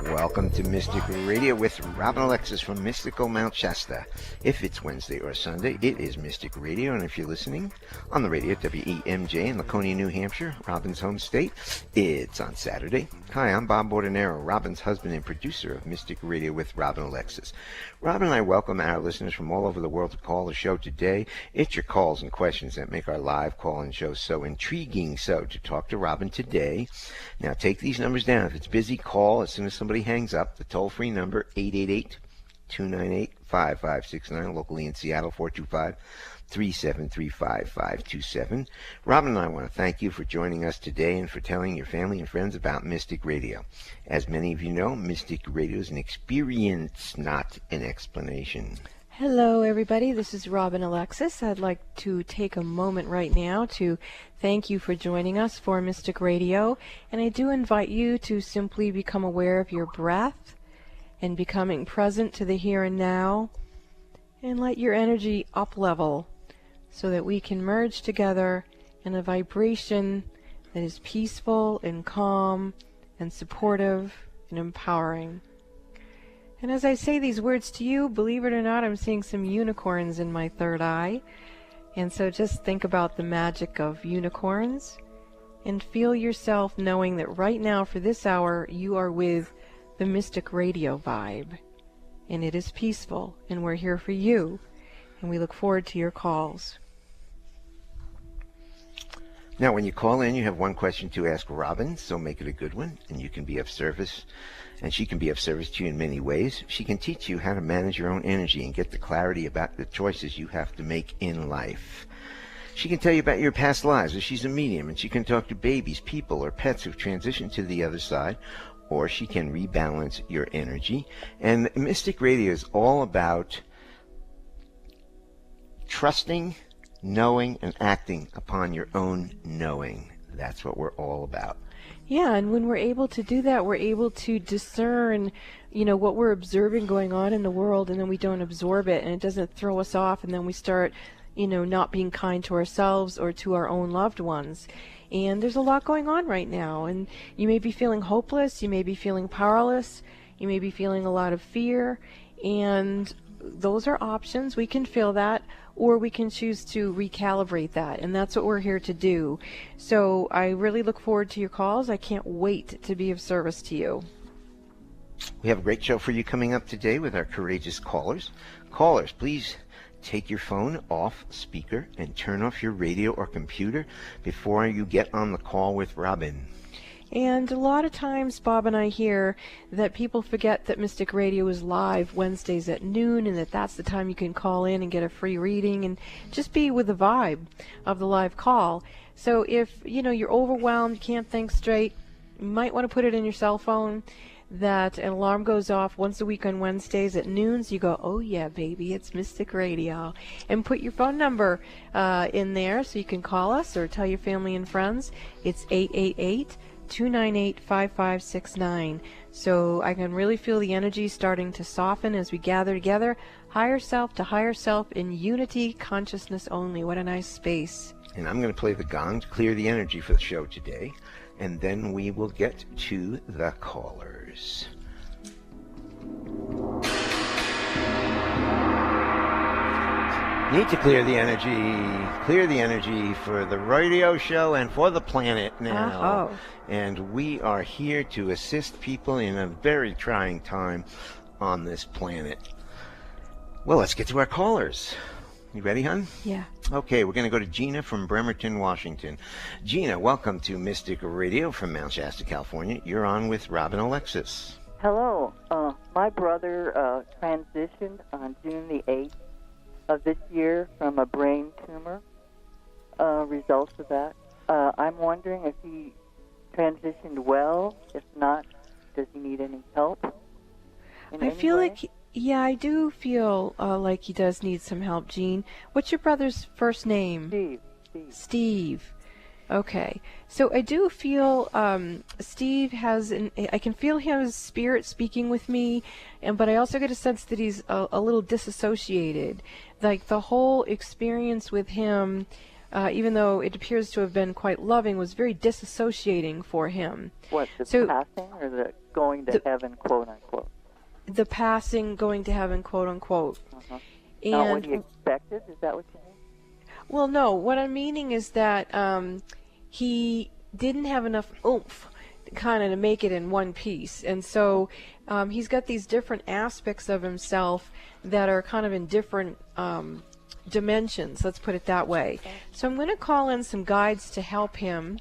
Welcome to Mystic Radio with Robin Alexis from Mystical Mount Shasta. If it's Wednesday or Sunday, it is Mystic Radio, and if you're listening on the radio at WEMJ in Laconia, New Hampshire, Robin's home state, it's on Saturday. Hi, I'm Bob Bordenero, Robin's husband and producer of Mystic Radio with Robin Alexis. Robin and I welcome our listeners from all over the world to call the show today. It's your calls and questions that make our live call-in show so intriguing. So to talk to Robin today, now take these numbers down. If it's busy, call as soon as somebody hangs up. The toll-free number, 888-298-5569, locally in Seattle, 425-373-5527. Robin and I want to thank you for joining us today and for telling your family and friends about Mystic Radio. As many of you know, Mystic Radio is an experience, not an explanation. Hello, everybody. This is Robin Alexis. I'd like to take a moment right now to thank you for joining us for Mystic Radio. And I do invite you to simply become aware of your breath and becoming present to the here and now, and let your energy up level so that we can merge together in a vibration that is peaceful and calm and supportive and empowering. And as I say these words to you, believe it or not, I'm seeing some unicorns in my third eye. And so just think about the magic of unicorns and feel yourself knowing that right now for this hour you are with the Mystic Radio vibe. And it is peaceful, and we're here for you. And we look forward to your calls. Now, when you call in, you have one question to ask Robin, so make it a good one, and you can be of service. And she can be of service to you in many ways. She can teach you how to manage your own energy and get the clarity about the choices you have to make in life. She can tell you about your past lives, or she's a medium, and she can talk to babies, people, or pets who've transitioned to the other side, or she can rebalance your energy. And Mystic Radio is all about trusting, knowing, and acting upon your own knowing. That's what we're all about. Yeah, and when we're able to do that, we're able to discern, what we're observing going on in the world, and then we don't absorb it, and it doesn't throw us off, and then we start, not being kind to ourselves or to our own loved ones. And there's a lot going on right now, and you may be feeling hopeless, you may be feeling powerless, you may be feeling a lot of fear, and those are options. We can feel that, or we can choose to recalibrate that, and that's what we're here to do. So I really look forward to your calls. I can't wait to be of service to you. We have a great show for you coming up today with our courageous callers. Callers, please take your phone off speaker and turn off your radio or computer before you get on the call with Robin. And a lot of times, Bob and I hear that people forget that Mystic Radio is live Wednesdays at noon, and that's the time you can call in and get a free reading and just be with the vibe of the live call. So if, you're overwhelmed, you can't think straight, you might want to put it in your cell phone that an alarm goes off once a week on Wednesdays at noon, so you go, oh yeah, baby, it's Mystic Radio. And put your phone number in there so you can call us or tell your family and friends. It's 888-298-5569. So I can really feel the energy starting to soften as we gather together. Higher self to higher self in unity, consciousness only. What a nice space. And I'm going to play the gong to clear the energy for the show today. And then we will get to the callers. Need to clear the energy for the radio show and for the planet now. Oh. And we are here to assist people in a very trying time on this planet. Well, let's get to our callers. You ready, hon? Yeah. Okay, we're going to go to Gina from Bremerton, Washington. Gina, welcome to Mystic Radio from Mount Shasta, California. You're on with Robin Alexis. Hello. My brother transitioned on June the 8th of this year from a brain tumor. Results of that. I'm wondering if he transitioned well. If not, does he need any help? I feel like, I do feel like he does need some help, Jean. What's your brother's first name? Steve. Okay. So I do feel Steve has, I can feel his spirit speaking with me, but I also get a sense that he's a little disassociated. Like the whole experience with him even though it appears to have been quite loving, was very disassociating for him. What, the passing or the going to heaven, quote unquote? The passing, going to heaven, quote unquote. And not what he expected? Is that what you mean? Well, no. What I'm meaning is that he didn't have enough oomph kind of to make it in one piece. And so he's got these different aspects of himself that are kind of in different dimensions, let's put it that way. So I'm going to call in some guides to help him.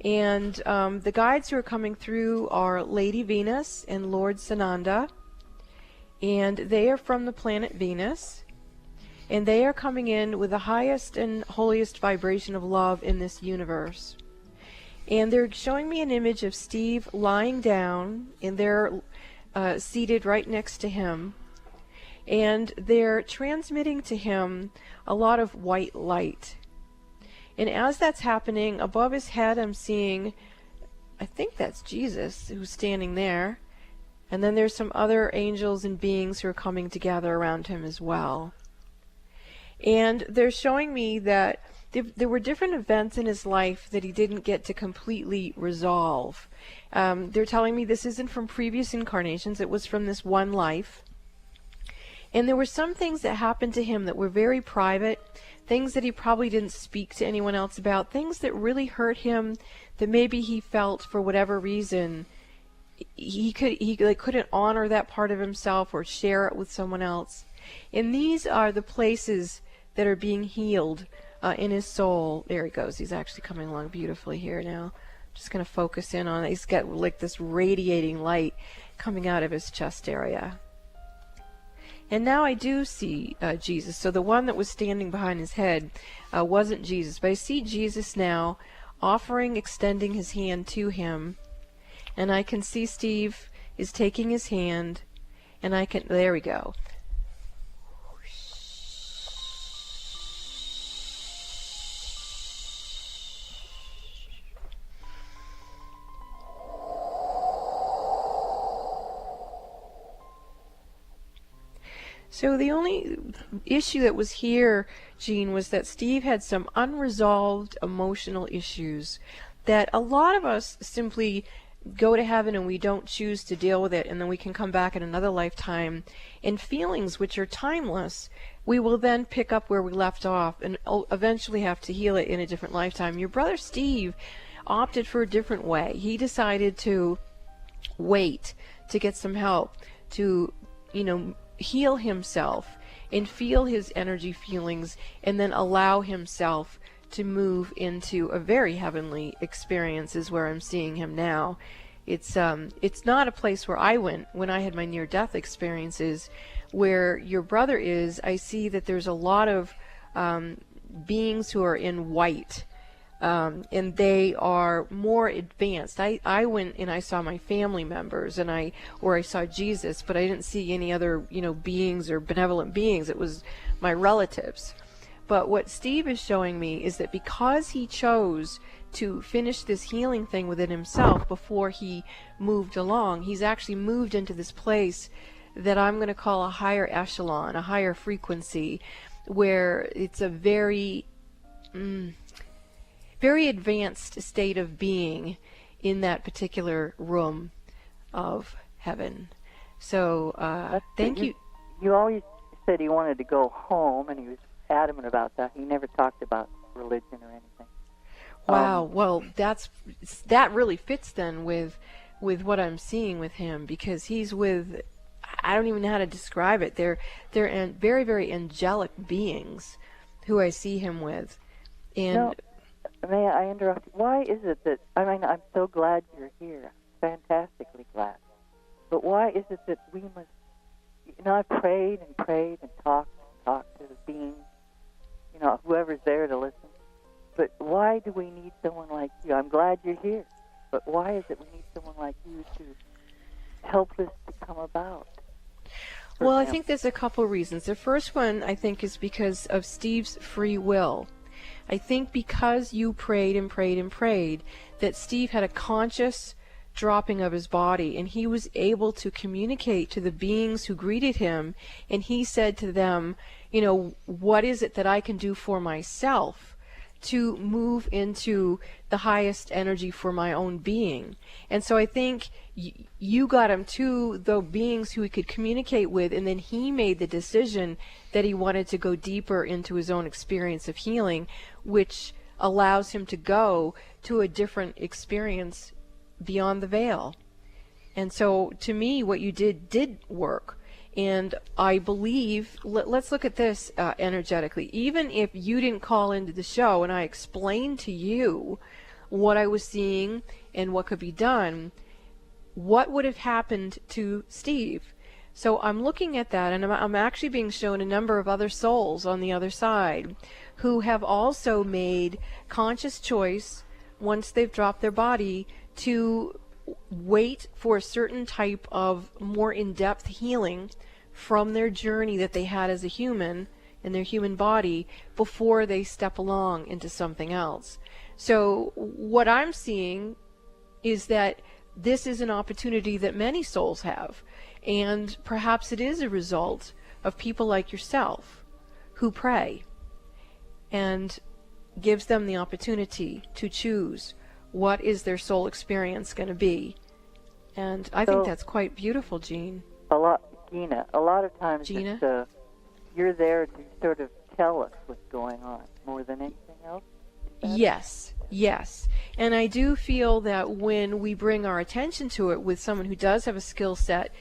And the guides who are coming through are Lady Venus and Lord Sananda. And they are from the planet Venus. And they are coming in with the highest and holiest vibration of love in this universe. And they're showing me an image of Steve lying down, and they're seated right next to him. And they're transmitting to him a lot of white light. And as that's happening, above his head I'm seeing, I think that's Jesus who's standing there. And then there's some other angels and beings who are coming together around him as well. And they're showing me that there were different events in his life that he didn't get to completely resolve. They're telling me this isn't from previous incarnations, it was from this one life. And there were some things that happened to him that were very private, things that he probably didn't speak to anyone else about, things that really hurt him, that maybe he felt for whatever reason he couldn't honor that part of himself or share it with someone else. And these are the places that are being healed in his soul. There he goes. He's actually coming along beautifully here now. Just going to focus in on it. He's got like this radiating light coming out of his chest area. And now I do see Jesus. So the one that was standing behind his head wasn't Jesus. But I see Jesus now extending his hand to him. And I can see Steve is taking his hand. And there we go. So the only issue that was here, Jean, was that Steve had some unresolved emotional issues that a lot of us simply go to heaven and we don't choose to deal with it, and then we can come back in another lifetime. And feelings which are timeless, we will then pick up where we left off and eventually have to heal it in a different lifetime. Your brother Steve opted for a different way. He decided to wait to get some help to, heal himself and feel his energy feelings, and then allow himself to move into a very heavenly experience is where I'm seeing him now. It's not a place where I went when I had my near-death experiences. Where your brother is, I see that there's a lot of beings who are in white, and they are more advanced. I went and I saw my family members, and I saw Jesus, but I didn't see any other beings or benevolent beings. It was my relatives. But what Steve is showing me is that because he chose to finish this healing thing within himself before he moved along, he's actually moved into this place that I'm going to call a higher echelon, a higher frequency, where it's a very advanced state of being in that particular room of heaven. So thank you. You always said he wanted to go home, and he was adamant about that. He never talked about religion or anything. Wow. Well, that really fits then with what I'm seeing with him, because he's with, I don't even know how to describe it. They're very, very angelic beings who I see him with. And may I interrupt you? Why is it that, I'm so glad you're here, fantastically glad, but why is it that we must, I've prayed and talked to the beings, whoever's there to listen, but why do we need someone like you? I'm glad you're here, but why is it we need someone like you to help this to come about? Well, I think there's a couple reasons. The first one, I think, is because of Steve's free will. I think because you prayed and prayed and prayed, that Steve had a conscious dropping of his body, and he was able to communicate to the beings who greeted him, and he said to them, what is it that I can do for myself to move into the highest energy for my own being. And so I think you got him to the beings who he could communicate with, and then he made the decision that he wanted to go deeper into his own experience of healing, which allows him to go to a different experience beyond the veil. And so to me, what you did work. And I believe, let's look at this energetically. Even if you didn't call into the show and I explained to you what I was seeing and what could be done, what would have happened to Steve? So I'm looking at that, and I'm actually being shown a number of other souls on the other side who have also made conscious choice, once they've dropped their body, to wait for a certain type of more in-depth healing from their journey that they had as a human in their human body before they step along into something else. So what I'm seeing is that this is an opportunity that many souls have, and perhaps it is a result of people like yourself who pray, and gives them the opportunity to choose what is their soul experience going to be. And I think that's quite beautiful, Gina. A lot of times Gina? You're there to sort of tell us what's going on more than anything else. Yes. And I do feel that when we bring our attention to it with someone who does have a skill set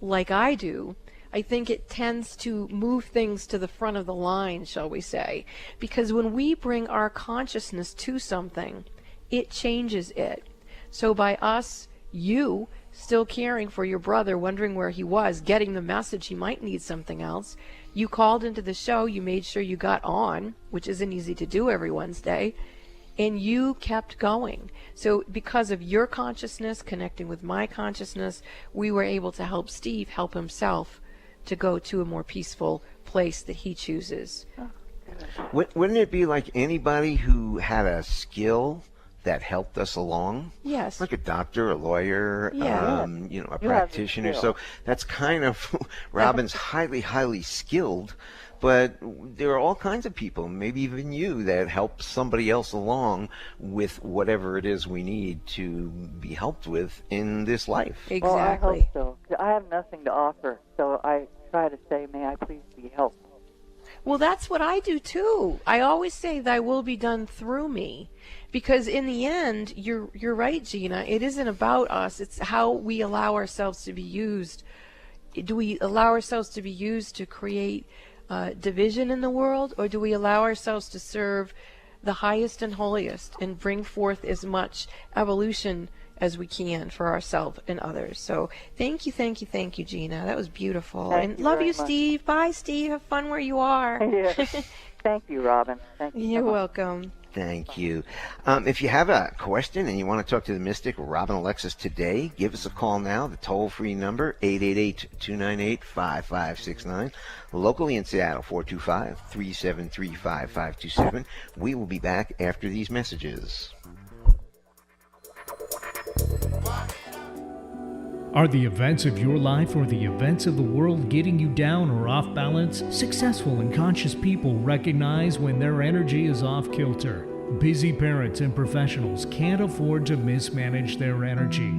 like I do, I think it tends to move things to the front of the line, shall we say. Because when we bring our consciousness to something, it changes it. So by us, you still caring for your brother, wondering where he was, getting the message he might need something else, you called into the show, you made sure you got on, which isn't easy to do every Wednesday, and you kept going. So because of your consciousness connecting with my consciousness, we were able to help Steve help himself to go to a more peaceful place that he chooses. Wouldn't it be like anybody who had a skill that helped us along? Yes. Like a doctor, a lawyer, a practitioner. So that's kind of, Robin's highly skilled, but there are all kinds of people, maybe even you, that help somebody else along with whatever it is we need to be helped with in this life. Exactly. Well, I hope so. I have nothing to offer, so I try to say, may I please be helped? Well, that's what I do too. I always say, thy will be done through me. Because in the end, you're right, Gina, it isn't about us. It's how we allow ourselves to be used. Do we allow ourselves to be used to create division in the world, or do we allow ourselves to serve the highest and holiest and bring forth as much evolution as we can for ourselves and others? So thank you, Gina. That was beautiful. Thank and you love very you, much. Steve. Bye, Steve. Have fun where you are. Yeah. Thank you, Robin. Thank you. You're welcome. Thank you. If you have a question and you want to talk to the mystic Robin Alexis today, give us a call now. The toll-free number, 888-298-5569. Locally in Seattle, 425-373-5527. We will be back after these messages. Are the events of your life or the events of the world getting you down or off balance? Successful and conscious people recognize when their energy is off kilter. Busy parents and professionals can't afford to mismanage their energy.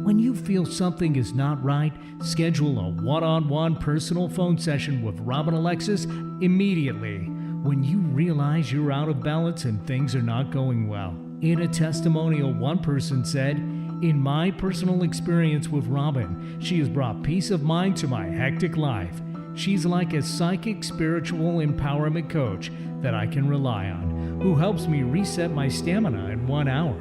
When you feel something is not right, schedule a one-on-one personal phone session with Robin Alexis immediately when you realize you're out of balance and things are not going well. In a testimonial, one person said, "In my personal experience with Robin, she has brought peace of mind to my hectic life. She's like a psychic spiritual empowerment coach that I can rely on, who helps me reset my stamina in 1 hour."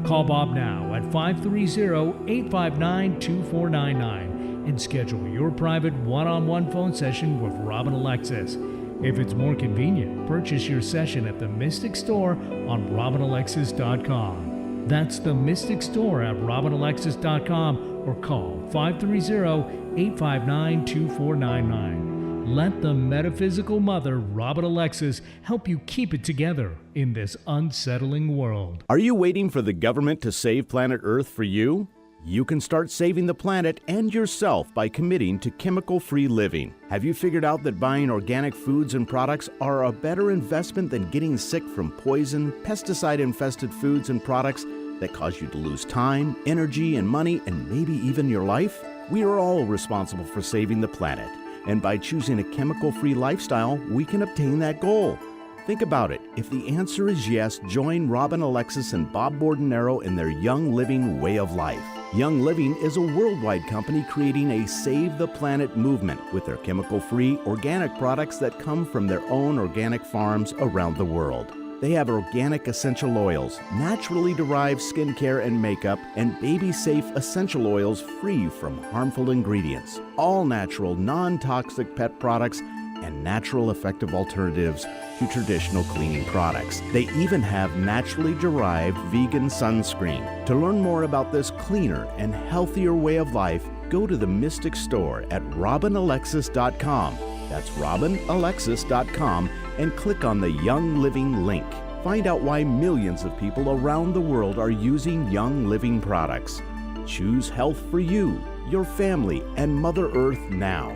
Call Bob now at 530-859-2499 and schedule your private one-on-one phone session with Robin Alexis. If it's more convenient, purchase your session at the Mystic Store on RobinAlexis.com. That's the Mystic Store at RobinAlexis.com or call 530-859-2499. Let the metaphysical mother, Robin Alexis, help you keep it together in this unsettling world. Are you waiting for the government to save planet Earth for you? You can start saving the planet and yourself by committing to chemical-free living. Have you figured out that buying organic foods and products are a better investment than getting sick from poison, pesticide-infested foods and products that cause you to lose time, energy, and money, and maybe even your life? We are all responsible for saving the planet, and by choosing a chemical-free lifestyle, we can obtain that goal. Think about it. If the answer is yes, join Robin, Alexis, and Bob Bordenero in their Young Living way of life. Young Living is a worldwide company creating a Save the Planet movement with their chemical-free, organic products that come from their own organic farms around the world. They have organic essential oils, naturally derived skincare and makeup, and baby-safe essential oils free from harmful ingredients. All natural, non-toxic pet products and natural effective alternatives to traditional cleaning products. They even have naturally derived vegan sunscreen. To learn more about this cleaner and healthier way of life, go to the Mystic Store at robinalexis.com. That's robinalexis.com and click on the Young Living link. Find out why millions of people around the world are using Young Living products. Choose health for you, your family, and Mother Earth now.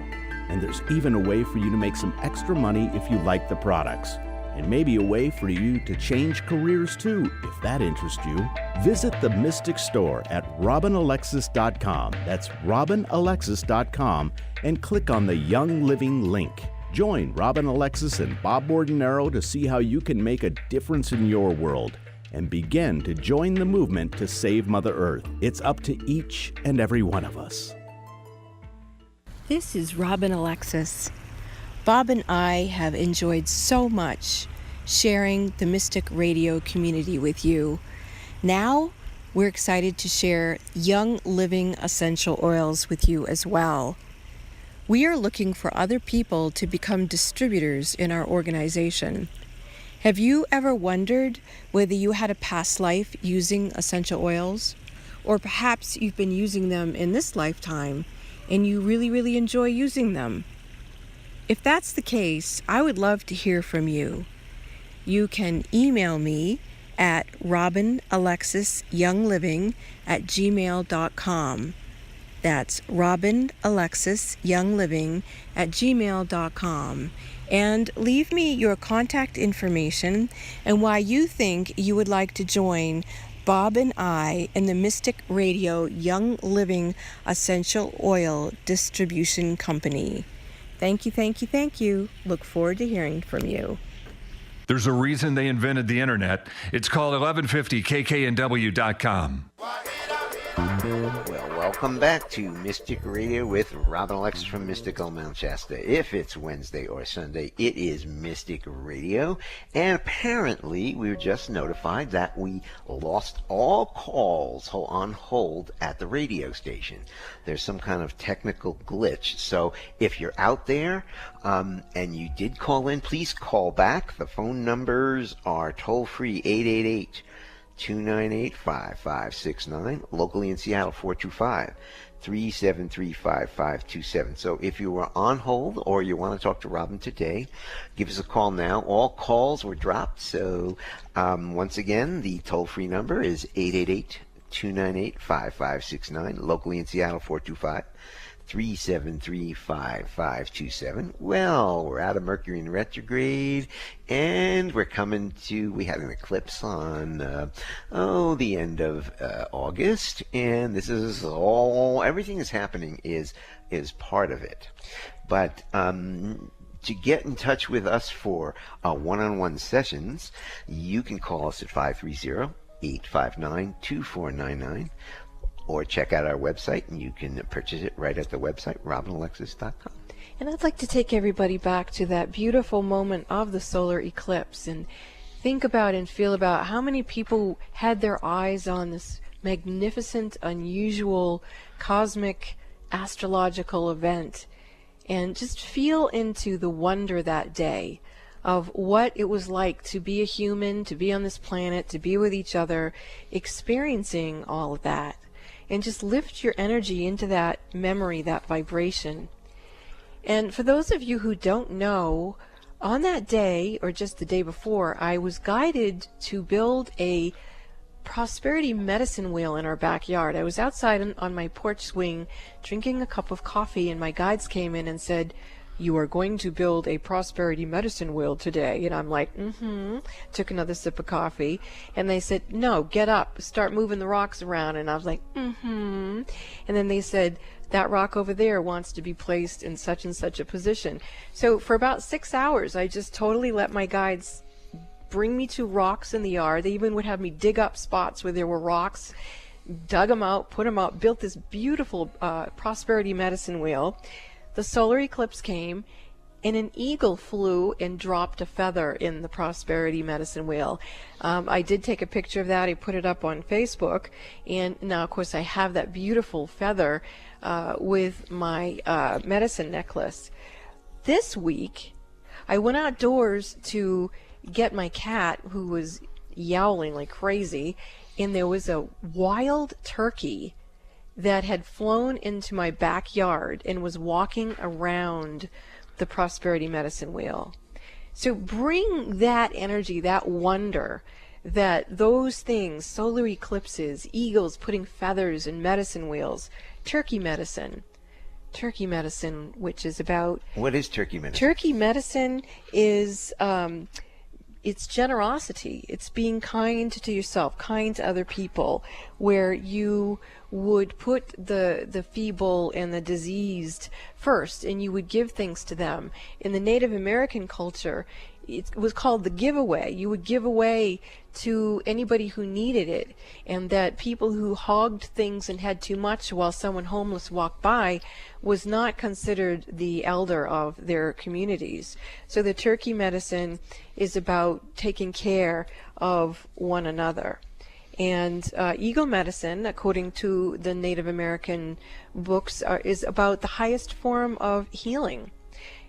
And there's even a way for you to make some extra money if you like the products. And maybe a way for you to change careers too, if that interests you. Visit the Mystic Store at robinalexis.com. That's robinalexis.com and click on the Young Living link. Join Robin Alexis and Bob Bordenero to see how you can make a difference in your world and begin to join the movement to save Mother Earth. It's up to each and every one of us. This is Robin Alexis. Bob and I have enjoyed so much sharing the Mystic Radio community with you. Now, we're excited to share Young Living essential oils with you as well. We are looking for other people to become distributors in our organization. Have you ever wondered whether you had a past life using essential oils? Or perhaps you've been using them in this lifetime and you really enjoy using them? If that's the case, I would love to hear from you. You can email me at robinalexisyoungliving@gmail.com. That's robinalexisyoungliving@gmail.com. And leave me your contact information and why you think you would like to join Bob and I in the Mystic Radio Young Living Essential Oil Distribution Company. Thank you. Look forward to hearing from you. There's a reason they invented the internet. It's called 1150kknw.com. Well, welcome back to Mystic Radio with Robin Alexis from Mystical Mount Shasta. If it's Wednesday or Sunday, it is Mystic Radio. And apparently, we were just notified that we lost all calls on hold at the radio station. There's some kind of technical glitch. So if you're out there and you did call in, please call back. The phone numbers are toll-free 888-298-5569, locally in Seattle 425-373-5527. So if you were on hold or you want to talk to Robin today, give us a call now. All calls were dropped. So once again, the toll-free number is 888-298-5569, locally in Seattle 425-373-5527. Well, we're out of Mercury in retrograde, and we had an eclipse on the end of August, and this is everything is happening is part of it. But to get in touch with us for one-on-one sessions, you can call us at 530-859-2499. Or check out our website, and you can purchase it right at the website, robinalexis.com. And I'd like to take everybody back to that beautiful moment of the solar eclipse and think about and feel about how many people had their eyes on this magnificent, unusual, cosmic, astrological event, and just feel into the wonder that day of what it was like to be a human, to be on this planet, to be with each other, experiencing all of that. And just lift your energy into that memory, that vibration. And for those of you who don't know, on that day, or just the day before, I was guided to build a prosperity medicine wheel in our backyard. I was outside on my porch swing drinking a cup of coffee, and my guides came in and said, "You are going to build a prosperity medicine wheel today." And I'm like, took another sip of coffee. And they said, "No, get up, start moving the rocks around." And I was like, And then they said, "That rock over there wants to be placed in such and such a position." So for about 6 hours, I just totally let my guides bring me to rocks in the yard. They even would have me dig up spots where there were rocks, dug them out, put them out, built this beautiful prosperity medicine wheel. The solar eclipse came, and an eagle flew and dropped a feather in the prosperity medicine wheel. I did take a picture of that. I put it up on Facebook, and now, of course, I have that beautiful feather with my medicine necklace. This week, I went outdoors to get my cat, who was yowling like crazy, and there was a wild turkey that had flown into my backyard and was walking around the prosperity medicine wheel. So bring that energy, that wonder, that those things, solar eclipses, eagles putting feathers in medicine wheels, turkey medicine, which is about... What is turkey medicine? Turkey medicine is... it's generosity. It's being kind to yourself, kind to other people, where you would put the feeble and the diseased first, and you would give things to them. In the Native American culture, it was called the giveaway. You would give away to anybody who needed it, and that people who hogged things and had too much while someone homeless walked by was not considered the elder of their communities. So the turkey medicine is about taking care of one another. And eagle medicine, according to the Native American books, is about the highest form of healing.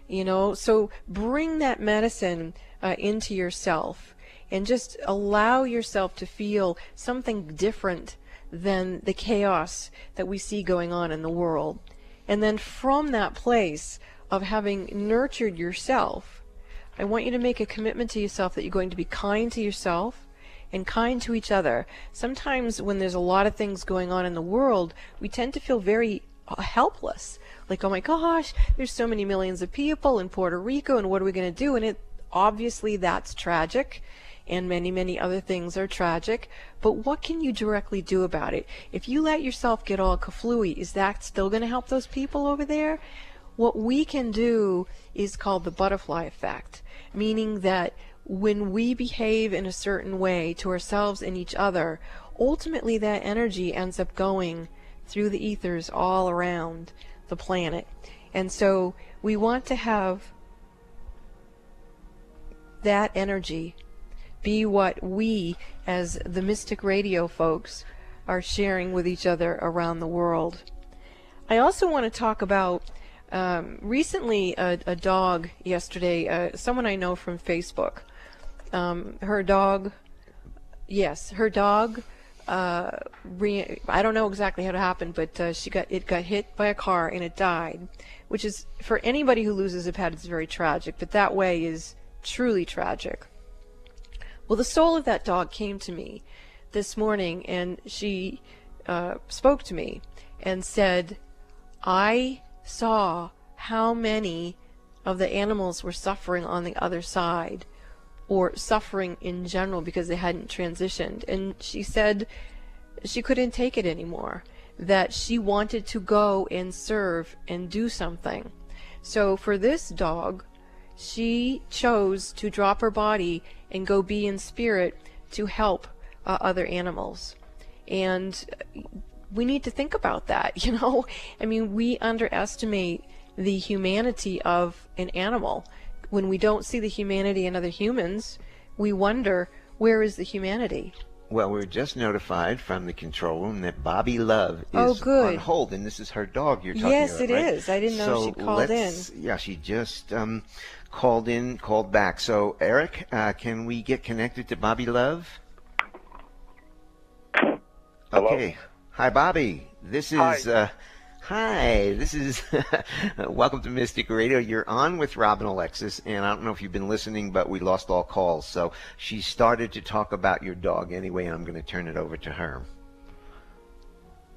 You know, so bring that medicine into yourself and just allow yourself to feel something different than the chaos that we see going on in the world. And then from that place of having nurtured yourself, I want you to make a commitment to yourself that you're going to be kind to yourself and kind to each other. Sometimes when there's a lot of things going on in the world, we tend to feel very helpless. Like, oh my gosh, there's so many millions of people in Puerto Rico, and what are we going to do? And obviously that's tragic, and many, many other things are tragic, but what can you directly do about it? If you let yourself get all kaflooey, is that still going to help those people over there? What we can do is called the butterfly effect, meaning that when we behave in a certain way to ourselves and each other, ultimately that energy ends up going through the ethers all around the planet. And so we want to have that energy be what we, as the Mystic Radio folks, are sharing with each other around the world. I also want to talk about recently a dog yesterday, someone I know from Facebook. Her dog, I don't know exactly how it happened, but it got hit by a car and it died, which is, for anybody who loses a pet, it's very tragic, but that way is truly tragic. Well, the soul of that dog came to me this morning, and she spoke to me and said, I saw how many of the animals were suffering on the other side, or suffering in general because they hadn't transitioned. And she said she couldn't take it anymore, that she wanted to go and serve and do something. So for this dog, she chose to drop her body and go be in spirit to help other animals. And we need to think about that, you know? I mean, we underestimate the humanity of an animal. When we don't see the humanity in other humans, we wonder, where is the humanity? Well, we were just notified from the control room that Bobby Love is on hold, and this is her dog you're talking about, yes, it right? is. I didn't know she called in. Yeah, she just called back. So, Eric, can we get connected to Bobby Love? Hello? Okay. Hi, Bobby. This is Hi, this is welcome to Mystic Radio. You're on with Robin Alexis, and I don't know if you've been listening, but we lost all calls. So she started to talk about your dog anyway, and I'm going to turn it over to her.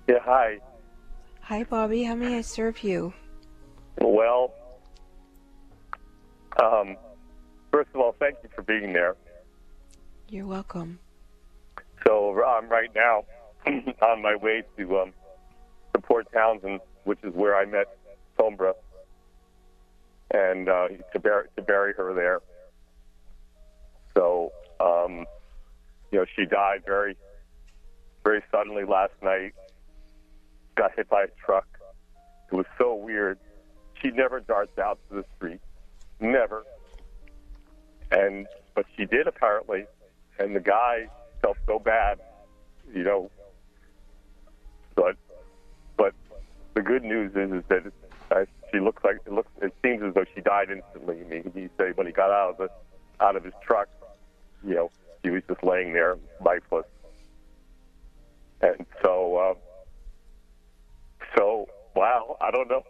Yeah, hi. Hi, Bobby. How may I serve you? Well, first of all, thank you for being there. You're welcome. So I'm right now on my way to Port Townsend, which is where I met Sombra, and to bury her there. So, she died very, very suddenly last night. Got hit by a truck. It was so weird. She never darts out to the street, never. But she did apparently, and the guy felt so bad, But the good news is that it seems as though she died instantly. I mean, he said when he got out of his truck, she was just laying there lifeless. And so wow, I don't know.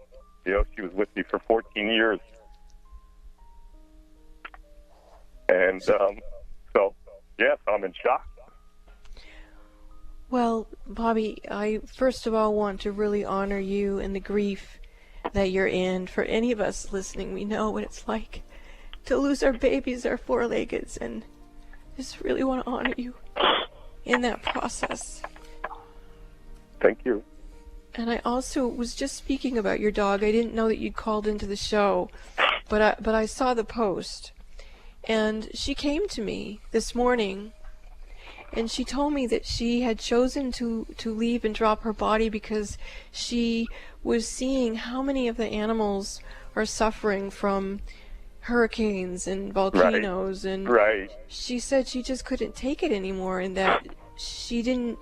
She was with me for 14 years. And yes, I'm in shock. Well, Bobby, I first of all want to really honor you and the grief that you're in. For any of us listening, we know what it's like to lose our babies, our four-leggeds, and just really want to honor you in that process. Thank you. And I also was just speaking about your dog. I didn't know that you'd called into the show, but I saw the post, and she came to me this morning. And she told me that she had chosen to leave and drop her body because she was seeing how many of the animals are suffering from hurricanes and volcanoes. Right. And right. She said she just couldn't take it anymore, and that she didn't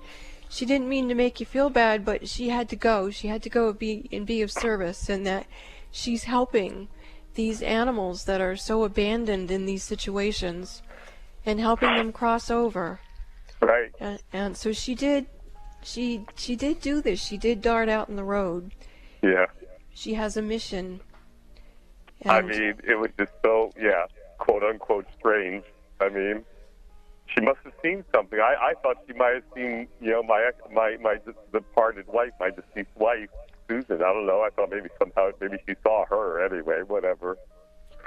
mean to make you feel bad, but she had to go. She had to go be of service, and that she's helping these animals that are so abandoned in these situations and helping them cross over. Right. And so she did do this. She did dart out in the road. Yeah. She has a mission. I mean, it was just so, quote unquote strange. I mean, she must have seen something. I thought she might have seen, my departed wife, my deceased wife, Susan. I don't know. I thought maybe she saw her anyway, whatever.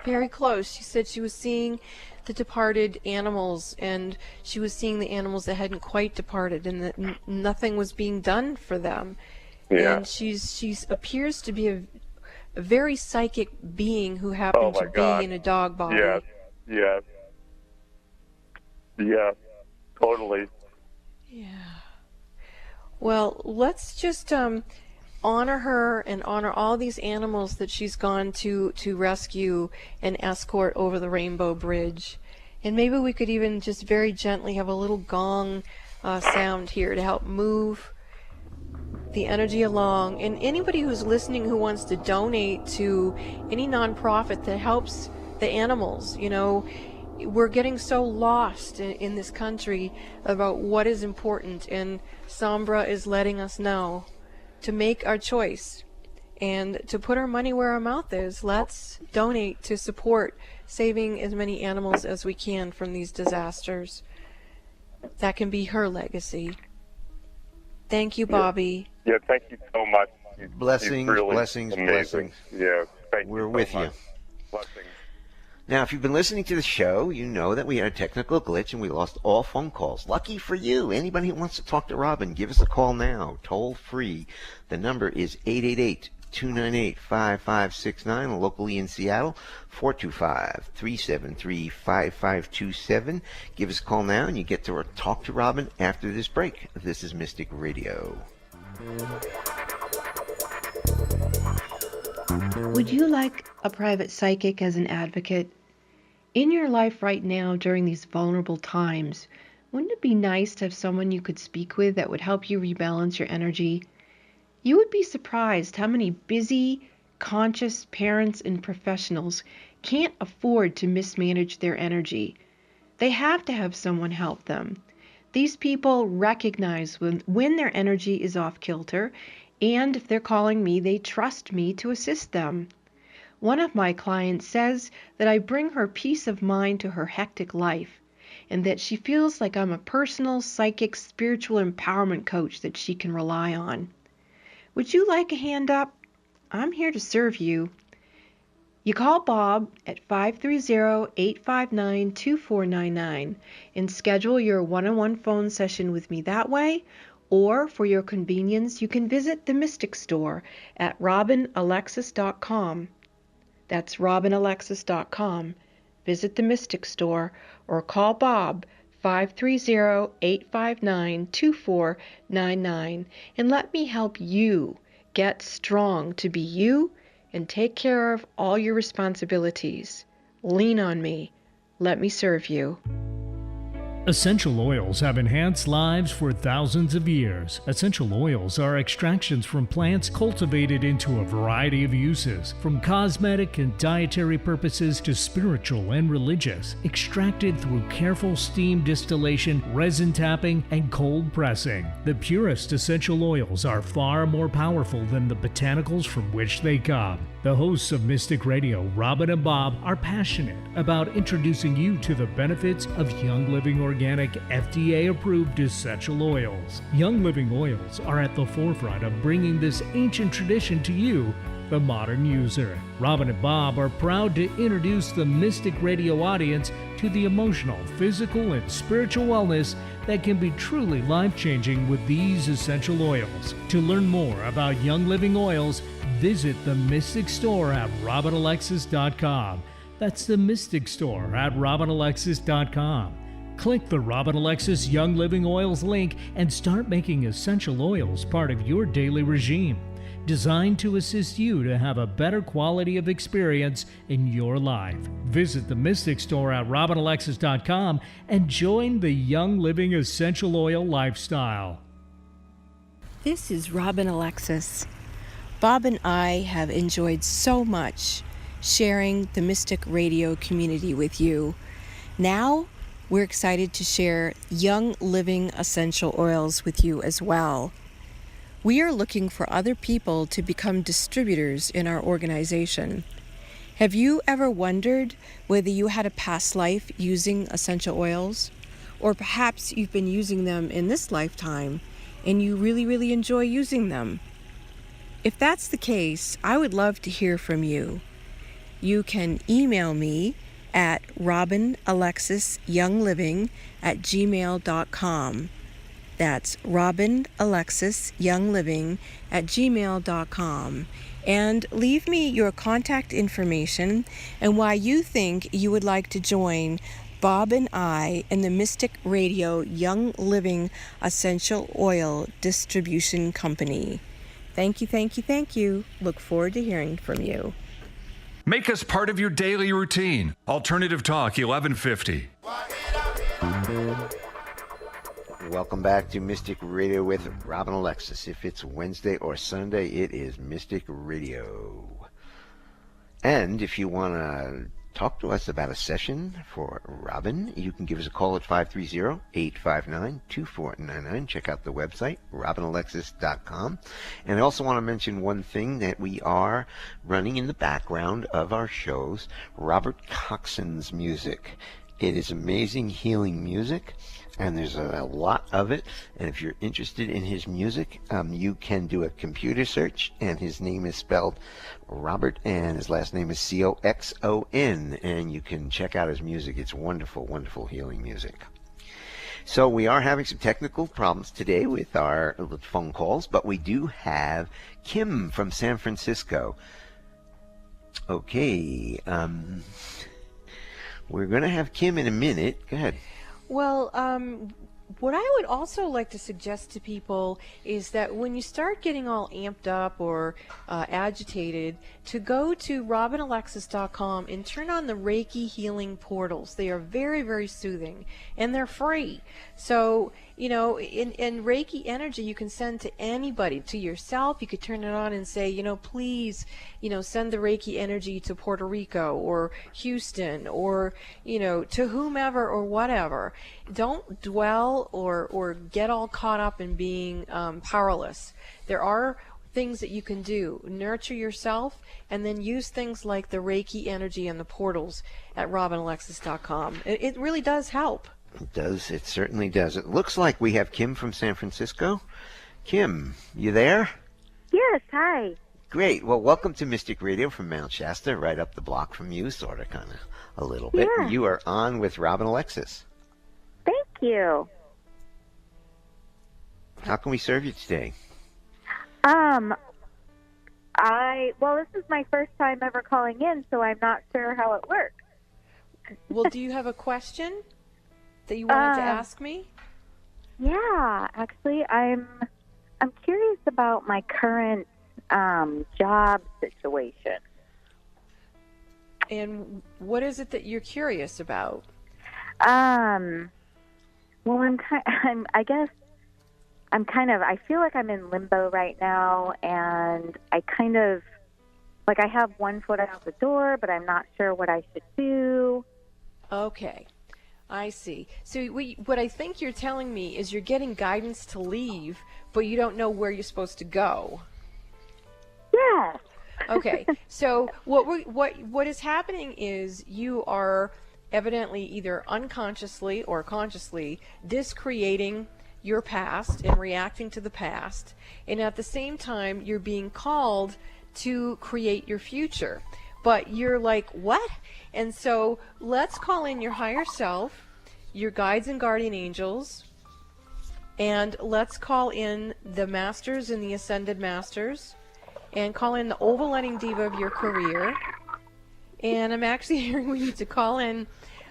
Very close. She said she was seeing the departed animals, and she was seeing the animals that hadn't quite departed, and that nothing was being done for them. Yeah. And she's appears to be a very psychic being who happened to be in a dog body. Yeah, totally. Yeah. Well, let's just honor her and honor all these animals that she's gone to rescue and escort over the Rainbow Bridge. And maybe we could even just very gently have a little gong sound here to help move the energy along. And anybody who's listening who wants to donate to any nonprofit that helps the animals, we're getting so lost in this country about what is important, and Sombra is letting us know to make our choice and to put our money where our mouth is. Let's donate to support saving as many animals as we can from these disasters. That can be her legacy. Thank you, Bobby. Yeah, thank you so much. Blessings, really blessings, amazing. blessings. Yeah, thank We're you so with much. you. Blessings. Now, if you've been listening to the show, you know that we had a technical glitch and we lost all phone calls. Lucky for you. Anybody who wants to talk to Robin, give us a call now, toll free. The number is 888-298-5569, locally in Seattle, 425-373-5527. Give us a call now and you get to talk to Robin after this break. This is Mystic Radio. Would you like a private psychic as an advocate? In your life right now, during these vulnerable times, wouldn't it be nice to have someone you could speak with that would help you rebalance your energy? You would be surprised how many busy, conscious parents and professionals can't afford to mismanage their energy. They have to have someone help them. These people recognize when their energy is off kilter, And if they're calling me, they trust me to assist them. One of my clients says that I bring her peace of mind to her hectic life, and that she feels like I'm a personal, psychic, spiritual empowerment coach that she can rely on. Would you like a hand up? I'm here to serve you. You call Bob at 530-859-2499 and schedule your one-on-one phone session with me that way, or for your convenience, you can visit the Mystic Store at robinalexis.com. That's robinalexis.com. Visit the Mystic Store or call Bob 530-859-2499 and let me help you get strong to be you and take care of all your responsibilities. Lean on me. Let me serve you. Essential oils have enhanced lives for thousands of years. Essential oils are extractions from plants cultivated into a variety of uses, from cosmetic and dietary purposes to spiritual and religious, extracted through careful steam distillation, resin tapping, and cold pressing. The purest essential oils are far more powerful than the botanicals from which they come. The hosts of Mystic Radio, Robin and Bob, are passionate about introducing you to the benefits of Young Living Organic FDA-approved essential oils. Young Living oils are at the forefront of bringing this ancient tradition to you, the modern user. Robin and Bob are proud to introduce the Mystic Radio audience to the emotional, physical, and spiritual wellness that can be truly life-changing with these essential oils. To learn more about Young Living oils, visit the Mystic Store at robinalexis.com. That's the Mystic Store at robinalexis.com. Click the Robin Alexis Young Living Oils link and start making essential oils part of your daily regime, designed to assist you to have a better quality of experience in your life. Visit the Mystic Store at robinalexis.com and join the Young Living Essential Oil lifestyle. This is Robin Alexis. Bob and I have enjoyed so much sharing the Mystic Radio community with you. Now, we're excited to share Young Living Essential Oils with you as well. We are looking for other people to become distributors in our organization. Have you ever wondered whether you had a past life using essential oils? Or perhaps you've been using them in this lifetime and you really enjoy using them? If that's the case, I would love to hear from you. You can email me at robinalexisyoungliving@gmail.com. That's robinalexisyoungliving@gmail.com. And leave me your contact information and why you think you would like to join Bob and I in the Mystic Radio Young Living Essential Oil Distribution Company. Thank you. Look forward to hearing from you. Make us part of your daily routine. Alternative Talk 1150. Welcome back to Mystic Radio with Robin Alexis. If it's Wednesday or Sunday, it is Mystic Radio. And if you want to talk to us about a session for Robin, you can give us a call at 530-859-2499. Check out the website, robinalexis.com. And I also want to mention one thing, that we are running in the background of our shows Robert Coxon's music. It is amazing healing music, and there's a lot of it. And if you're interested in his music, you can do a computer search, and his name is spelled Robert, and his last name is Coxon, and you can check out his music. It's wonderful healing music. So we are having some technical problems today with our phone calls, but we do have Kim from San Francisco. Okay, we're going to have Kim in a minute. Go ahead. Well, what I would also like to suggest to people is that when you start getting all amped up or agitated, to go to robinalexis.com and turn on the Reiki healing portals. They are very soothing, and they're free. So, in Reiki energy you can send to anybody, to yourself. You could turn it on and say, please, send the Reiki energy to Puerto Rico or Houston or, to whomever or whatever. Don't dwell or get all caught up in being powerless. There are things that you can do. Nurture yourself, and then use things like the Reiki energy and the portals at robinalexis.com. It really does help. It does. It certainly does. It looks like we have Kim from San Francisco. Kim, you there? Yes, hi. Great. Well, welcome to Mystic Radio from Mount Shasta, right up the block from you, sort of, kind of, a little bit. Yeah. You are on with Robin Alexis. Thank you. How can we serve you today? This is my first time ever calling in, so I'm not sure how it works. Well, do you have a question that you wanted to ask me? Yeah, actually, I'm curious about my current job situation. And what is it that you're curious about? Well, I feel like I'm in limbo right now, and I have one foot out the door, but I'm not sure what I should do. Okay, I see. So what I think you're telling me is you're getting guidance to leave, but you don't know where you're supposed to go. Yes. Okay, so what is happening is you are evidently either unconsciously or consciously discreating your past and reacting to the past, and at the same time you're being called to create your future, but you're like, what? And so let's call in your higher self, your guides and guardian angels, and let's call in the masters and the ascended masters, and call in the overletting diva of your career. And I'm actually hearing we need to call in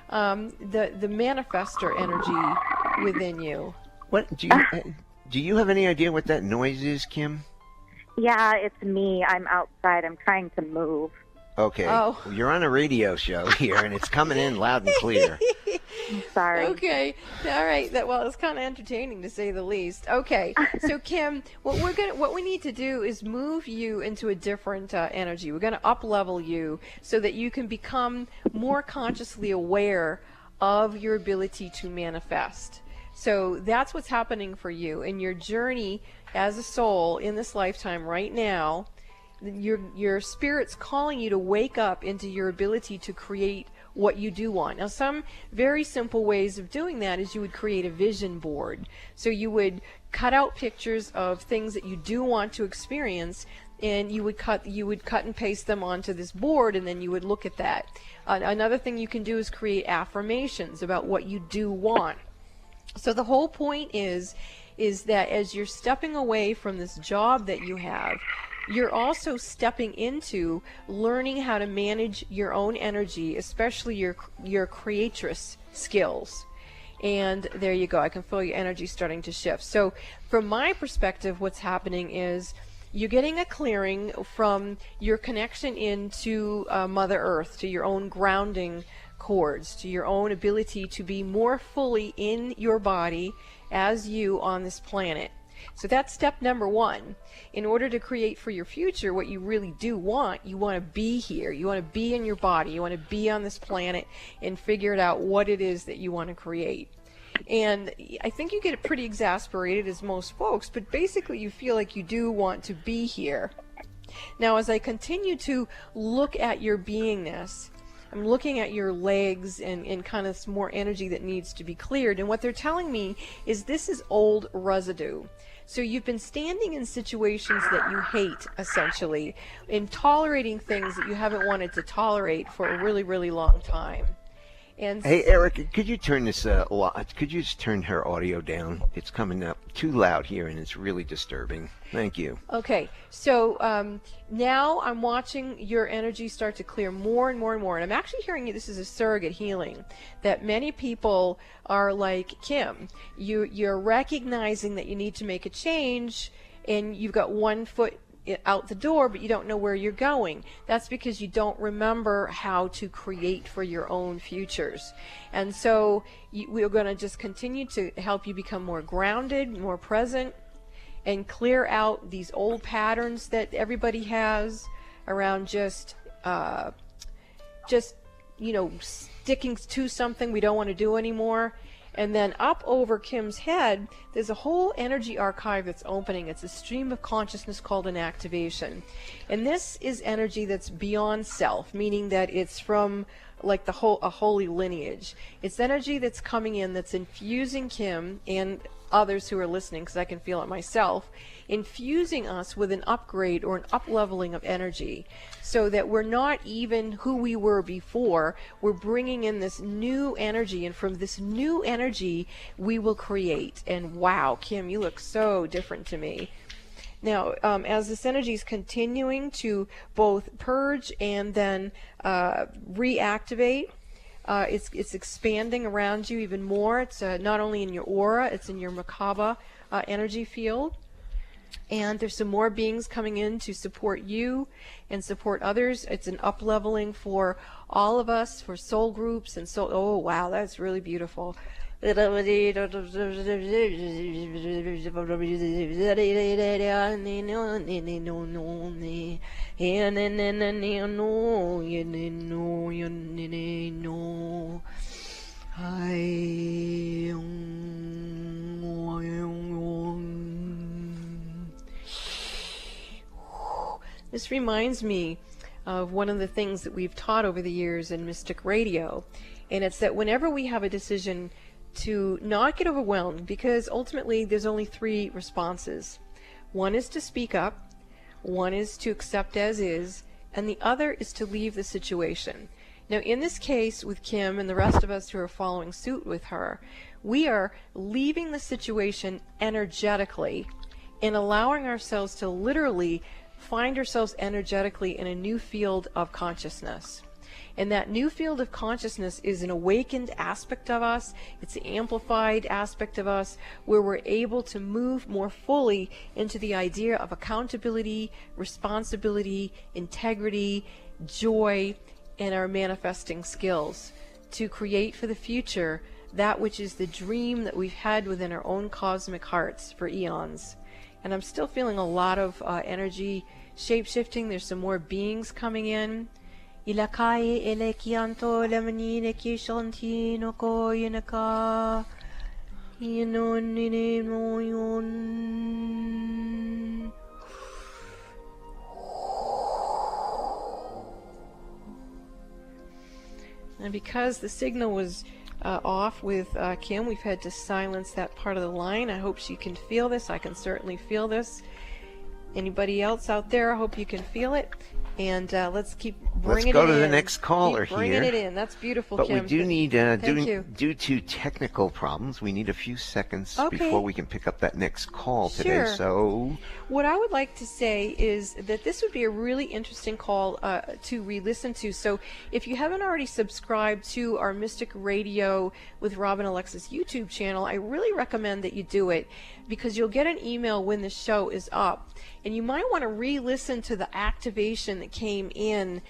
the manifestor energy within you. What do you have any idea what that noise is, Kim? Yeah, it's me. I'm outside. I'm trying to move. Okay. Oh. You're on a radio show here, and it's coming in loud and clear. I'm sorry. Okay. All right. Well, it's kind of entertaining to say the least. Okay. So Kim, what we need to do is move you into a different energy. We're going to up-level you so that you can become more consciously aware of your ability to manifest. So that's what's happening for you in your journey as a soul in this lifetime right now. Your spirit's calling you to wake up into your ability to create what you do want. Now, some very simple ways of doing that is you would create a vision board. So you would cut out pictures of things that you do want to experience, and you would cut and paste them onto this board, and then you would look at that. Another thing you can do is create affirmations about what you do want. So the whole point is that as you're stepping away from this job that you have, you're also stepping into learning how to manage your own energy, especially your creatress skills. And there you go. I can feel your energy starting to shift. So from my perspective, what's happening is you're getting a clearing from your connection into Mother Earth, to your own grounding cords, to your own ability to be more fully in your body as you on this planet. So that's step number one. In order to create for your future what you really do want, you want to be here. You want to be in your body. You want to be on this planet and figure it out what it is that you want to create. And I think you get pretty exasperated, as most folks, but basically you feel like you do want to be here. Now, as I continue to look at your beingness, I'm looking at your legs and kind of some more energy that needs to be cleared. And what they're telling me is this is old residue. So you've been standing in situations that you hate, essentially, and tolerating things that you haven't wanted to tolerate for a really, really long time. And hey, Eric, could you turn this could you just turn her audio down? It's coming up too loud here, and it's really disturbing. Thank you. Okay, so now I'm watching your energy start to clear more and more and more, and I'm actually hearing this is a surrogate healing, that many people are like Kim. You're recognizing that you need to make a change, and you've got one foot out the door, but you don't know where you're going. That's because you don't remember how to create for your own futures. And so we're going to just continue to help you become more grounded, more present, and clear out these old patterns that everybody has around just sticking to something we don't want to do anymore. And then up over Kim's head, there's a whole energy archive that's opening. It's a stream of consciousness called an activation. And this is energy that's beyond self, meaning that it's from like a holy lineage. It's energy that's coming in, that's infusing Kim and others who are listening, because I can feel it myself, infusing us with an upgrade or an up-leveling of energy, so that we're not even who we were before. We're bringing in this new energy, and from this new energy we will create. And wow, Kim, you look so different to me. Now, as this energy is continuing to both purge and then reactivate, it's expanding around you even more. It's not only in your aura, it's in your Merkaba energy field. And there's some more beings coming in to support you and support others. It's an up-leveling for all of us, for soul groups and soul. Oh, wow, that's really beautiful. This reminds me of one of the things that we've taught over the years in Mystic Radio, and it's that whenever we have a decision to not get overwhelmed, because ultimately there's only three responses. One is to speak up, one is to accept as is, and the other is to leave the situation. Now, in this case with Kim and the rest of us who are following suit with her, we are leaving the situation energetically and allowing ourselves to literally find ourselves energetically in a new field of consciousness. And that new field of consciousness is an awakened aspect of us. It's an amplified aspect of us where we're able to move more fully into the idea of accountability, responsibility, integrity, joy, and our manifesting skills to create for the future that which is the dream that we've had within our own cosmic hearts for eons. And I'm still feeling a lot of energy shape-shifting. There's some more beings coming in. Ilakai elekianto lemanine kishantino ko yinaka yinonine moyon. And because the signal was off with Kim, we've had to silence that part of the line. I hope she can feel this. I can certainly feel this. Anybody else out there, I hope you can feel it. And let's keep bringing it in. Let's go to the next caller here. Bringing it in. That's beautiful, but Kim. But we do need, due to technical problems, we need a few seconds before we can pick up that next call today. So, what I would like to say is that this would be a really interesting call to re-listen to. So, if you haven't already subscribed to our Mystic Radio with Robin Alexis YouTube channel, I really recommend that you do it, because you'll get an email when the show is up. And you might want to re-listen to the activation that came in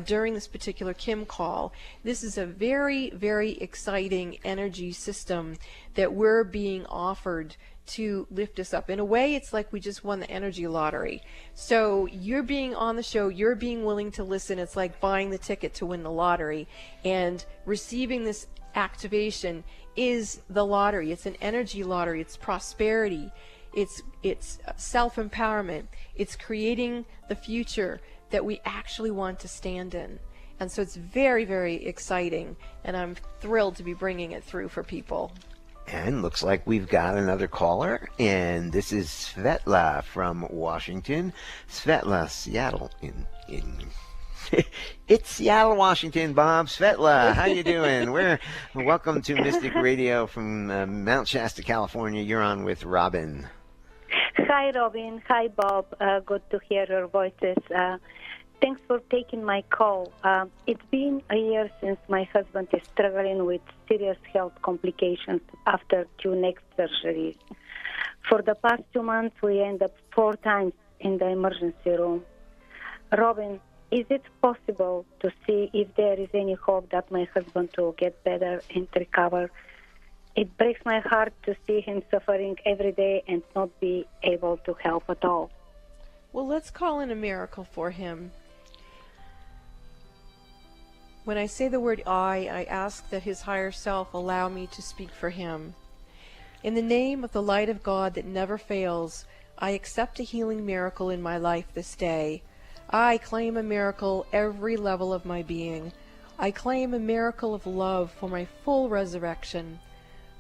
during this particular Kim call. This is a very, very exciting energy system that we're being offered to lift us up. In a way, it's like we just won the energy lottery. So you're being on the show, you're being willing to listen. It's like buying the ticket to win the lottery. And receiving this activation is the lottery. It's an energy lottery. It's prosperity. It's self-empowerment. It's creating the future that we actually want to stand in. And so it's very, very exciting, and I'm thrilled to be bringing it through for people. And looks like we've got another caller, and this is Svetla from Washington. Svetla, Seattle, it's Seattle, Washington, Bob. Svetla, how you doing? Welcome to Mystic Radio from Mount Shasta, California. You're on with Robin. Hi, Robin. Hi, Bob. Good to hear your voices. Thanks for taking my call. It's been a year since my husband is struggling with serious health complications after 2 neck surgeries. For the past 2 months, we end up 4 times in the emergency room. Robin, is it possible to see if there is any hope that my husband will get better and recover? It breaks my heart to see him suffering every day and not be able to help at all. Well, let's call in a miracle for him. When I say the word I ask that his higher self allow me to speak for him. In the name of the light of God that never fails, I accept a healing miracle in my life this day. I claim a miracle every level of my being. I claim a miracle of love for my full resurrection.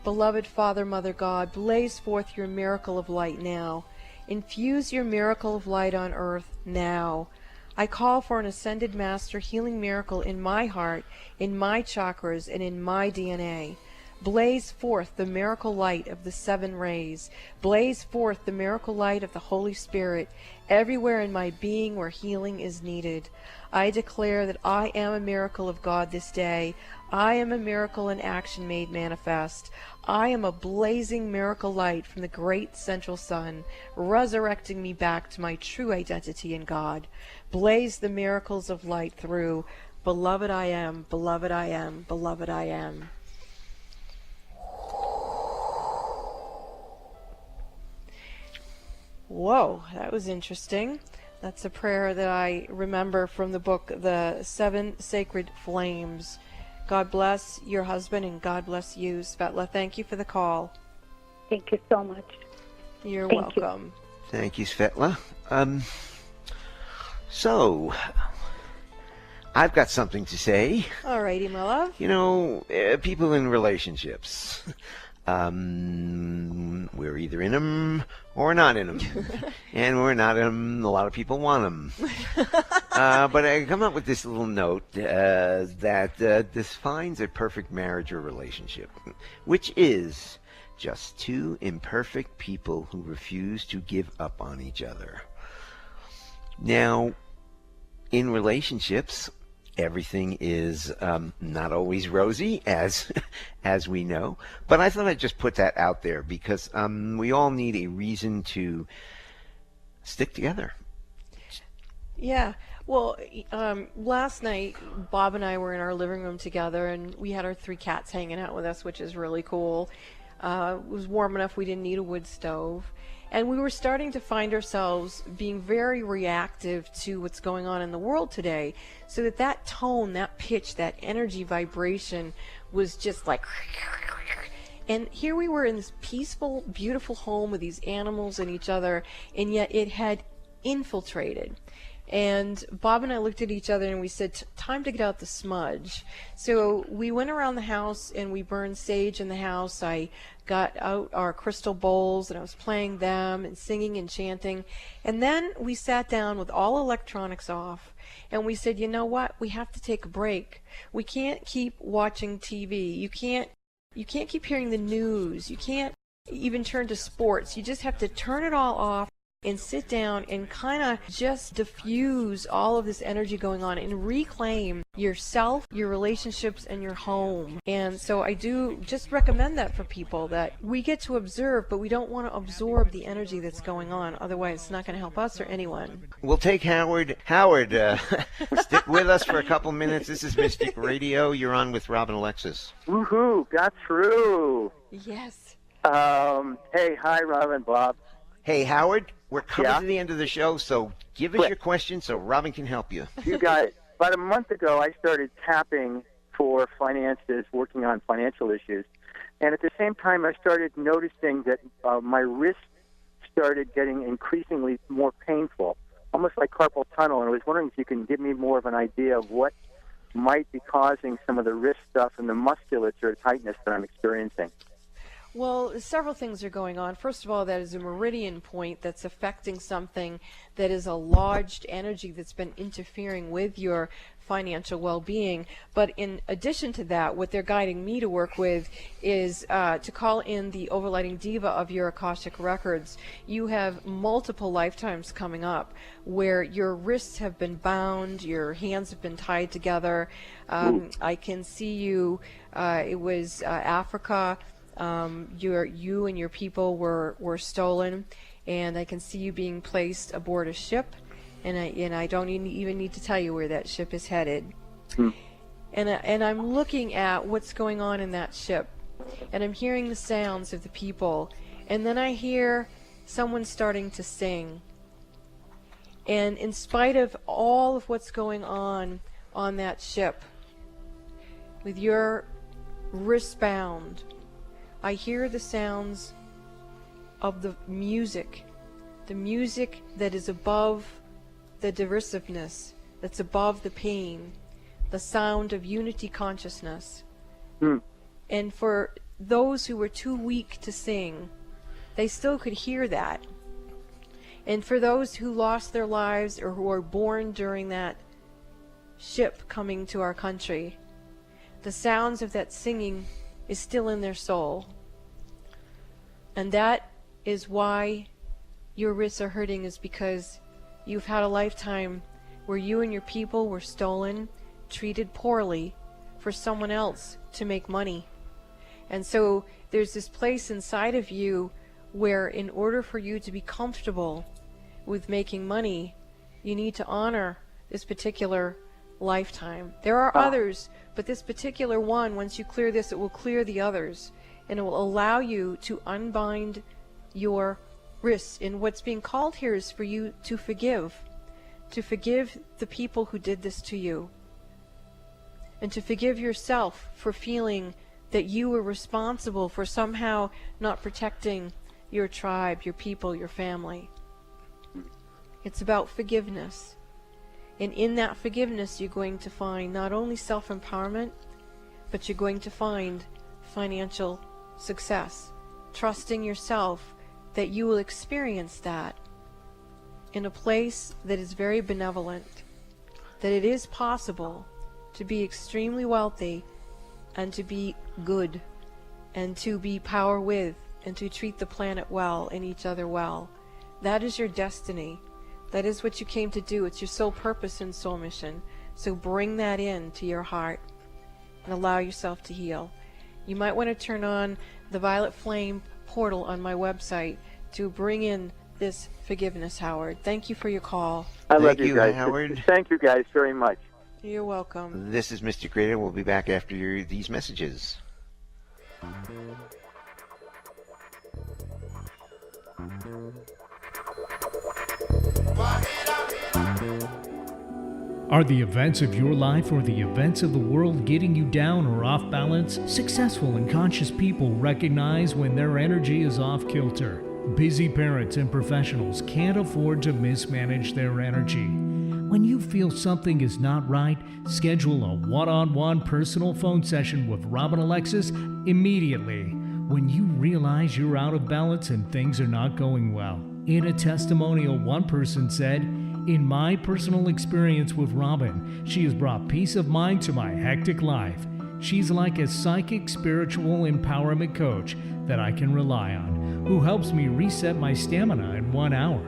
Beloved Father, Mother God, blaze forth your miracle of light now. Infuse your miracle of light on earth now. I call for an ascended master healing miracle in my heart, in my chakras, and in my DNA. Blaze forth the miracle light of the 7 rays. Blaze forth the miracle light of the Holy Spirit everywhere in my being where healing is needed. I declare that I am a miracle of God this day. I am a miracle in action made manifest. I am a blazing miracle light from the great central sun, resurrecting me back to my true identity in God. Blaze the miracles of light through. Beloved I am, beloved I am, beloved I am. Whoa, that was interesting. That's a prayer that I remember from the book, The 7 Sacred Flames. God bless your husband and God bless you, Svetla. Thank you for the call. Thank you so much. You're Thank welcome. Thank you, Svetla. So, I've got something to say. All righty, my love. You know, people in relationships, we're either in them or not in them. And we're not in them. A lot of people want them. But I come up with this little note that defines a perfect marriage or relationship, which is just 2 imperfect people who refuse to give up on each other. Now, in relationships, everything is not always rosy, as we know. But I thought I'd just put that out there because we all need a reason to stick together. Yeah. Well, last night, Bob and I were in our living room together, and we had our 3 cats hanging out with us, which is really cool. It was warm enough we didn't need a wood stove. And we were starting to find ourselves being very reactive to what's going on in the world today. So that tone, that pitch, that energy vibration was just like... And here we were in this peaceful, beautiful home with these animals and each other, and yet it had infiltrated. And Bob and I looked at each other and we said, time to get out the smudge. So we went around the house and we burned sage in the house. I got out our crystal bowls and I was playing them and singing and chanting. And then we sat down with all electronics off and we said, you know what? We have to take a break. We can't keep watching TV. You can't keep hearing the news. You can't even turn to sports. You just have to turn it all off and sit down and kind of just diffuse all of this energy going on and reclaim yourself, your relationships, and your home. And so I do just recommend that for people, that we get to observe, but we don't want to absorb the energy that's going on. Otherwise, it's not going to help us or anyone. We'll take Howard. Howard, stick with us for a couple minutes. This is Mystic Radio. You're on with Rob and Alexis. Woohoo! Got through. Yes. Hey, hi, Rob and Bob. Hey, Howard. We're coming to the end of the show, so give us your question so Robin can help you. You got it. About a month ago, I started tapping for finances, working on financial issues. And at the same time, I started noticing that my wrists started getting increasingly more painful, almost like carpal tunnel. And I was wondering if you can give me more of an idea of what might be causing some of the wrist stuff and the musculature tightness that I'm experiencing. Well, several things are going on. First of all, that is a meridian point that's affecting something that is a lodged energy that's been interfering with your financial well-being. But in addition to that, what they're guiding me to work with is to call in the overlighting diva of your Akashic records. You have multiple lifetimes coming up where your wrists have been bound, your hands have been tied together. I can see you, it was Africa. You and your people were stolen, and I can see you being placed aboard a ship, and I don't even need to tell you where that ship is headed. And I'm looking at what's going on in that ship, and I'm hearing the sounds of the people, and then I hear someone starting to sing. And in spite of all of what's going on that ship, with your wrist bound, I hear the sounds of the music that is above the derisiveness, that's above the pain, the sound of unity consciousness. And for those who were too weak to sing, they still could hear that. And for those who lost their lives or who were born during that ship coming to our country, the sounds of that singing is still in their soul. And that is why your wrists are hurting, is because you've had a lifetime where you and your people were stolen, treated poorly for someone else to make money. And so there's this place inside of you where in order for you to be comfortable with making money, you need to honor this particular lifetime. There are others, but this particular one, once you clear this, it will clear the others, and it will allow you to unbind your wrists. And what's being called here is for you to forgive the people who did this to you, and to forgive yourself for feeling that you were responsible for somehow not protecting your tribe, your people, your family. It's about forgiveness. And in that forgiveness, you're going to find not only self-empowerment, but you're going to find financial success. Trusting yourself that you will experience that in a place that is very benevolent, that it is possible to be extremely wealthy and to be good and to be power with and to treat the planet well and each other well. That is your destiny. That is what you came to do. It's your soul purpose and soul mission. So bring that in to your heart and allow yourself to heal. You might want to turn on the Violet Flame portal on my website to bring in this forgiveness, Howard. Thank you for your call. I love Thank you you, guys. Howard. Thank you guys very much. You're welcome. This is Mystic Radio. We'll be back after these messages. Are the events of your life or the events of the world getting you down or off balance? Successful and conscious people recognize when their energy is off kilter. Busy parents and professionals can't afford to mismanage their energy. When you feel something is not right, schedule a one-on-one personal phone session with Robin Alexis immediately when you realize you're out of balance and things are not going well. In a testimonial, one person said, "In my personal experience with Robin, she has brought peace of mind to my hectic life. She's like a psychic spiritual empowerment coach that I can rely on, who helps me reset my stamina in 1 hour."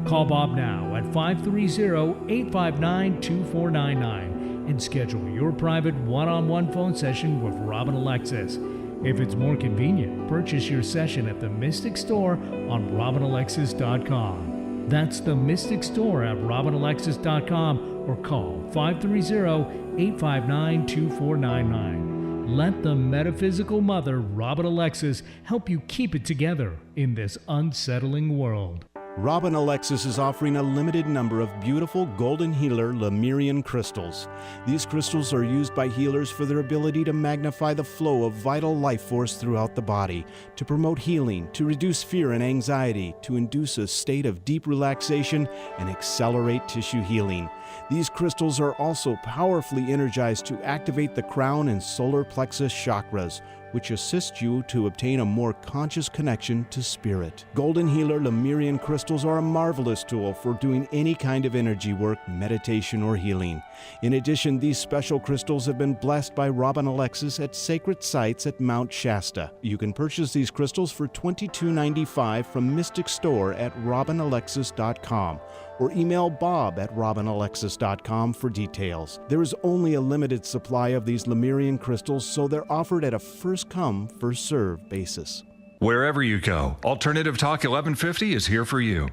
Call Bob now at 530-859-2499 and schedule your private one-on-one phone session with Robin Alexis. If it's more convenient, purchase your session at the Mystic Store on RobinAlexis.com. That's the Mystic Store at RobinAlexis.com or call 530-859-2499. Let the metaphysical mother, Robin Alexis, help you keep it together in this unsettling world. Robin Alexis is offering a limited number of beautiful golden healer Lemurian crystals. These crystals are used by healers for their ability to magnify the flow of vital life force throughout the body, to promote healing, to reduce fear and anxiety, to induce a state of deep relaxation, and accelerate tissue healing. These crystals are also powerfully energized to activate the crown and solar plexus chakras, which assist you to obtain a more conscious connection to spirit. Golden Healer Lemurian crystals are a marvelous tool for doing any kind of energy work, meditation, or healing. In addition, these special crystals have been blessed by Robin Alexis at sacred sites at Mount Shasta. You can purchase these crystals for $22.95 from Mystic Store at RobinAlexis.com. or email Bob at RobinAlexis.com for details. There is only a limited supply of these Lemurian crystals, so they're offered at a first-come, first-served basis. Wherever you go, Alternative Talk 1150 is here for you.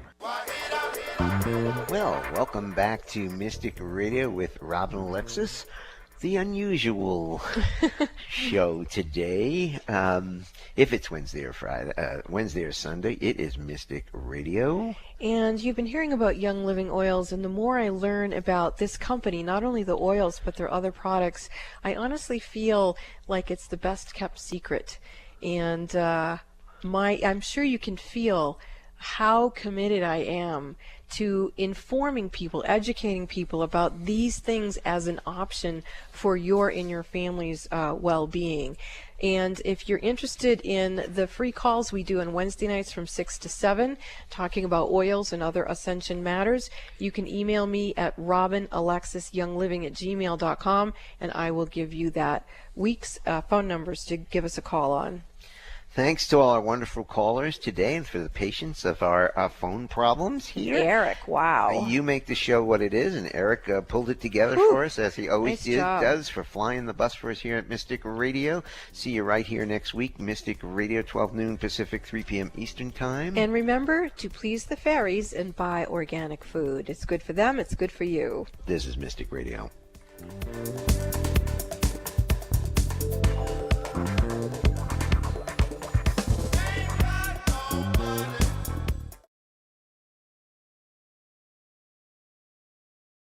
Well, welcome back to Mystic Radio with Robin Alexis. the unusual show today. If it's Wednesday or Sunday, it is Mystic Radio. And you've been hearing about Young Living Oils, and the more I learn about this company, not only the oils, but their other products, I honestly feel like it's the best kept secret. And I'm sure you can feel how committed I am to informing people, educating people about these things as an option for your and your family's well-being. And if you're interested in the free calls we do on Wednesday nights from 6 to 7, talking about oils and other ascension matters, you can email me at robinalexisyoungliving@gmail.com, and I will give you that week's phone numbers to give us a call on. Thanks to all our wonderful callers today and for the patience of our phone problems here. Eric, wow. You make the show what it is, and Eric pulled it together for us, as he always does, for flying the bus for us here at Mystic Radio. See you right here next week, Mystic Radio, 12 noon Pacific, 3 p.m. Eastern Time. And remember to please the fairies and buy organic food. It's good for them, it's good for you. This is Mystic Radio.